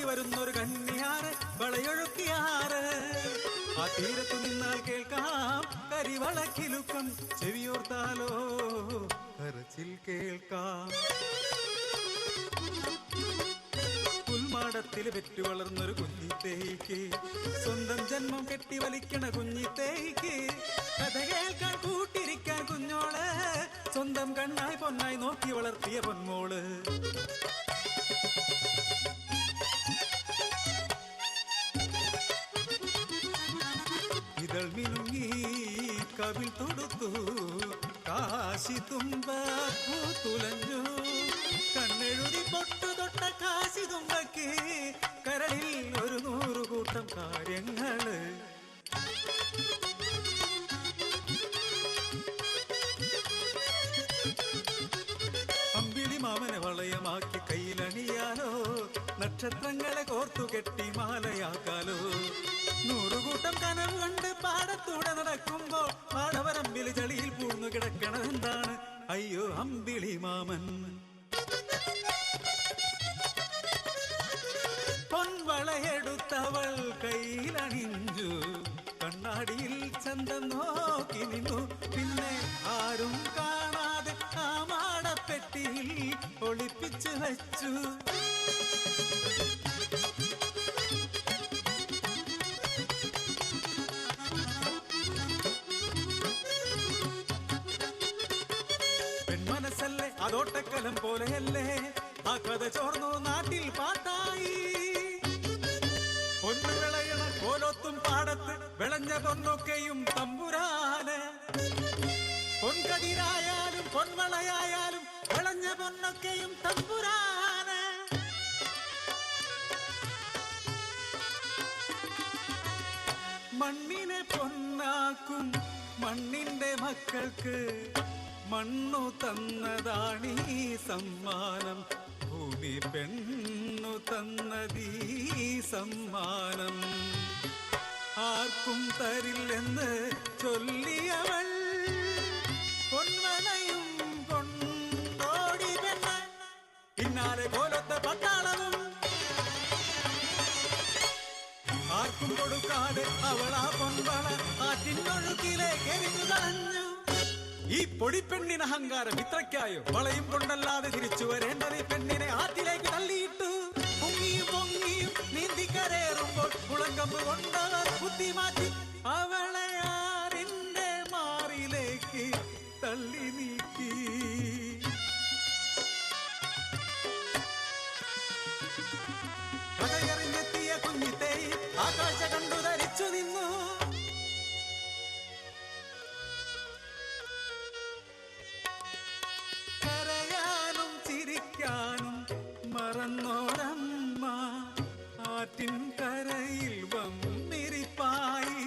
വരുന്നൊരു കന്യാറ് വളയൊഴുക്കിയാറ്. ആ തീരത്തു നിന്നാൽ കേൾക്കാം കരിവളക്കിലുക്കം, ചെവിയോർത്താലോ കരച്ചിൽ കേൾക്കാം. പുൽമാടത്തിൽ പെറ്റു വളർന്നൊരു കുഞ്ഞിത്തേയ്ക്ക്, സ്വന്തം ജന്മം കെട്ടിവലിക്കണ കുഞ്ഞിത്തേയ്ക്ക്, കഥ കേൾക്കാൻ കൂട്ടിരിക്കാൻ കുഞ്ഞോള്, സ്വന്തം കണ്ണായി പൊന്നായി നോക്കി വളർത്തിയ പൊന്മോള്. ഇതൾ മിനുങ്ങി കവിൾ തൊടുത്തു, കാശി തുമ്പ തുലഞ്ഞു, കണ്ണെഴുതി പൊട്ടു തൊട്ട കാശി തുമ്പക്ക് കരളിൽ ഒരു 100 കൂട്ടം കാര്യങ്ങള്. അമ്പിളി മാമനെ വളയമാക്കി കയ്യിലണിയാലോ, നക്ഷത്രങ്ങളെ കോർത്തു കെട്ടി മാലയാക്കാലോ. 100 കൂട്ടം കനവ് കണ്ട് പാടത്തൂടെ നടക്കുമ്പോൾ പാടവരമ്പിൽ ചളിയിൽ പൂർന്നു കിടക്കണമെന്താണ് അയ്യോ അമ്പിളി മാമൻ. പൊൻവളയെടുത്തവൾ കയ്യിലണിഞ്ഞു, കണ്ണാടിയിൽ ചന്തം നോക്കി നിന്നു, പിന്നെ ആരും കാണാതെ ആ മാടപ്പെട്ടിയിൽ ഒളിപ്പിച്ചു വച്ചു. പെൺമനസ്സല്ലേ അതോട്ടക്കലം പോലെയല്ലേ, ആ കഥ ചോർന്നു നാട്ടിൽ പാട്ടായി. പൊന്നു വിളയണ കോലൊത്തും പാടത്ത് വിളഞ്ഞ പൊന്നൊക്കെയും തമ്പുരാന്. പൊൻകതിരായാലും പൊൻവളയായാലും വിളഞ്ഞ പൊന്നൊക്കെയും തമ്പുരാന്. മണ്ണിനെ പൊന്നാക്കും മണ്ണിന്റെ മക്കൾക്ക് മണ്ണു തന്നതാണീ സമ്മാനം, ഭൂമി പെണ്ണു തന്നതീ സമ്മാനം. ആർക്കും തരില്ലെന്ന് ചൊല്ലിയവൾ പൊൻവലയും കൊണ്ടോടി പെണ്ണ്, പിന്നാലെ കോലത്തെ പട്ടാളവും. ആർക്കും കൊടുക്കാതെ അവൾ ആ പൊൻവള ആറ്റിനൊഴുക്കിലേക്ക് എറിഞ്ഞു കളഞ്ഞു. ഈ പൊടിപ്പെണ്ണിന് അഹങ്കാരം ഇത്രയ്ക്കായോ, വളയും കൊണ്ടല്ലാതെ തിരിച്ചു വരേണ്ടത് ഈ പെണ്ണിനെ ആറ്റിലേക്ക് തള്ളിയിട്ടു. പൊങ്ങിയും പൊങ്ങിയും നീന്തി കരേറുമ്പോൾ കുളങ്കമ്പ് കൊണ്ടവർ ബുദ്ധി മാറ്റി അവളെ ആറിന്റെ മാറിലേക്ക് തള്ളി നീക്കി. കഥയറിഞ്ഞെത്തിയ കുഞ്ഞിത്തേയി ആ കാഴ്ച കണ്ടു ധരിച്ചു നിന്നു. മറന്നോരമ്മ ആറ്റിൻ കരയിൽ വന്നിരിപ്പായി.